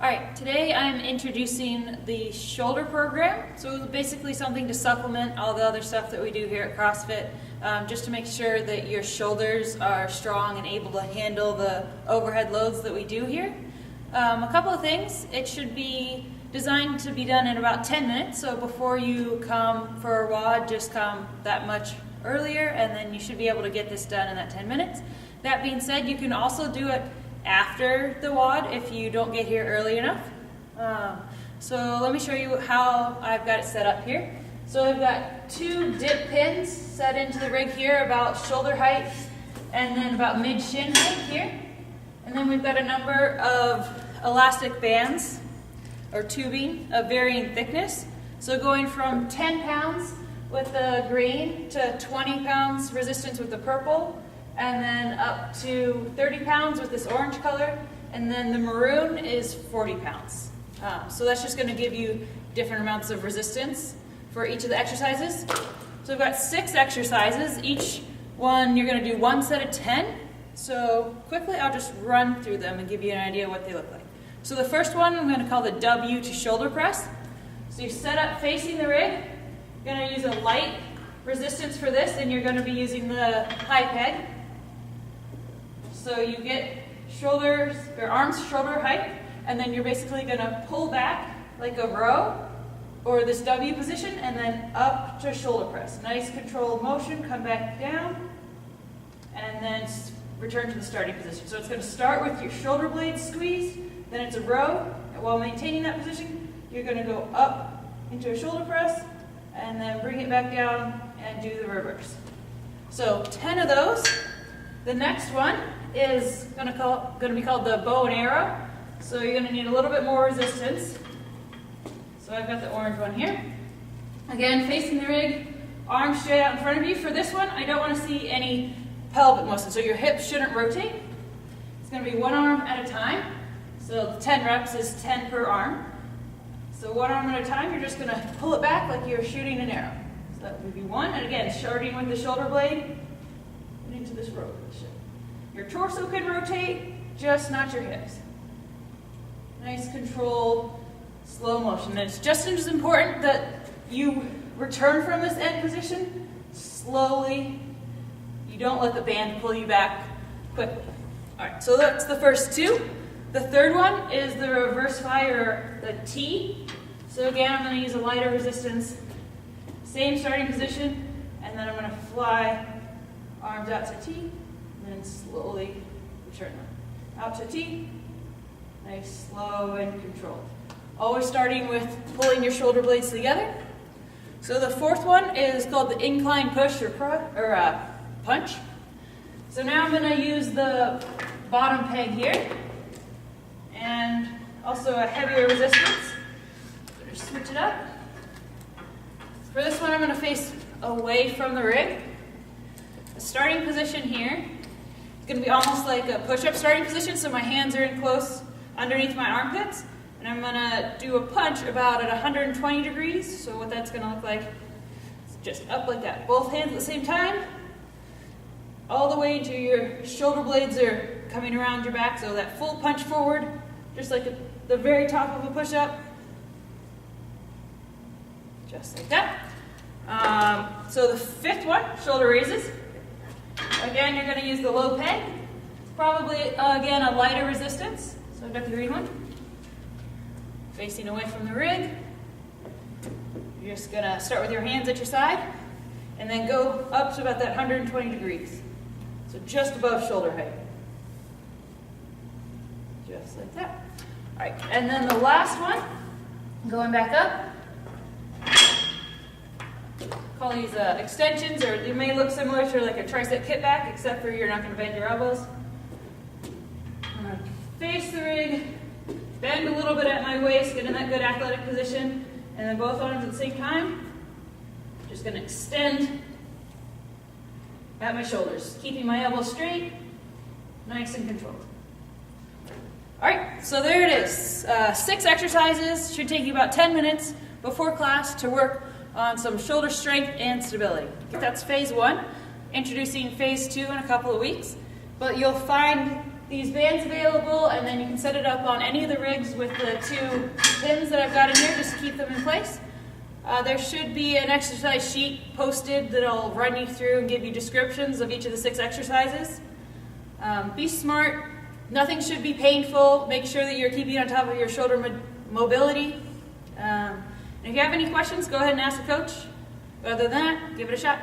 Alright, today I'm introducing the shoulder program. So it's basically something to supplement all the other stuff that we do here at CrossFit, just to make sure that your shoulders are strong and able to handle the overhead loads that we do here. A couple of things. It should be designed to be done in about 10 minutes, so before you come for a WOD, just come that much earlier, and then you should be able to get this done in that 10 minutes. That being said, you can also do it after the WOD if you don't get here early enough. So let me show you how I've got it set up here. So I've got 2 dip pins set into the rig here about shoulder height and then about mid-shin height here. And then we've got a number of elastic bands or tubing of varying thickness. So going from 10 pounds with the green to 20 pounds resistance with the purple, and then up to 30 pounds with this orange color, and then the maroon is 40 pounds. So that's just going to give you different amounts of resistance for each of the exercises. So I've got 6 exercises. Each one you're going to do 1 set of 10. So quickly I'll just run through them and give you an idea what they look like. So the first one I'm going to call the W to shoulder press. So you set up facing the rig. You're going to use a light resistance for this, and you're going to be using the high peg. So you get shoulders, or arms shoulder height, and then you're basically going to pull back like a row, or this W position, and then up to shoulder press. Nice controlled motion, come back down, and then return to the starting position. So it's going to start with your shoulder blades squeezed, then it's a row, and while maintaining that position, you're going to go up into a shoulder press, and then bring it back down and do the reverse. So 10 of those. The next one is going to be called the bow and arrow. So you're going to need a little bit more resistance. So I've got the orange one here. Again, facing the rig, arms straight out in front of you. For this one, I don't want to see any pelvic motion, so your hips shouldn't rotate. It's going to be one arm at a time. So the 10 reps is 10 per arm. So one arm at a time, you're just going to pull it back like you're shooting an arrow. So that would be 1. And again, starting with the shoulder blade into this row position. Your torso can rotate, just not your hips. Nice controlled, slow motion. And it's just as important that you return from this end position slowly. You don't let the band pull you back quickly. All right, so that's the first 2. The third one is the reverse fly, or the T. So again, I'm going to use a lighter resistance. Same starting position, and then I'm going to fly arms out to T, and then slowly return them. Out to T, nice, slow, and controlled. Always starting with pulling your shoulder blades together. So the fourth one is called the incline push or punch. So now I'm going to use the bottom peg here, and also a heavier resistance. So just switch it up. For this one, I'm going to face away from the rig. The starting position here is going to be almost like a push-up starting position, so my hands are in close underneath my armpits, and I'm going to do a punch about at 120 degrees. So what that's going to look like is just up like that. Both hands at the same time, all the way to your shoulder blades are coming around your back, so that full punch forward, just like at the very top of a push-up. Just like that. So the fifth one, shoulder raises. Again, you're going to use the low peg. Probably, again, a lighter resistance. So I've got the green one. Facing away from the rig. You're just going to start with your hands at your side, and then go up to about that 120 degrees. So just above shoulder height. Just like that. All right, and then the last one, going back up. Call these extensions, or they may look similar to like a tricep kickback, except for you're not going to bend your elbows. I'm going to face the rig, bend a little bit at my waist, get in that good athletic position, and then both arms at the same time. Just going to extend at my shoulders, keeping my elbows straight, nice and controlled. All right, so there it is. 6 exercises, should take you about 10 minutes before class to work on some shoulder strength and stability. That's phase 1. Introducing phase 2 in a couple of weeks. But you'll find these bands available, and then you can set it up on any of the rigs with the 2 pins that I've got in here just to keep them in place. There should be an exercise sheet posted that'll run you through and give you descriptions of each of the 6 exercises. Be smart. Nothing should be painful. Make sure that you're keeping on top of your shoulder mobility. And if you have any questions, go ahead and ask the coach. Other than that, give it a shot.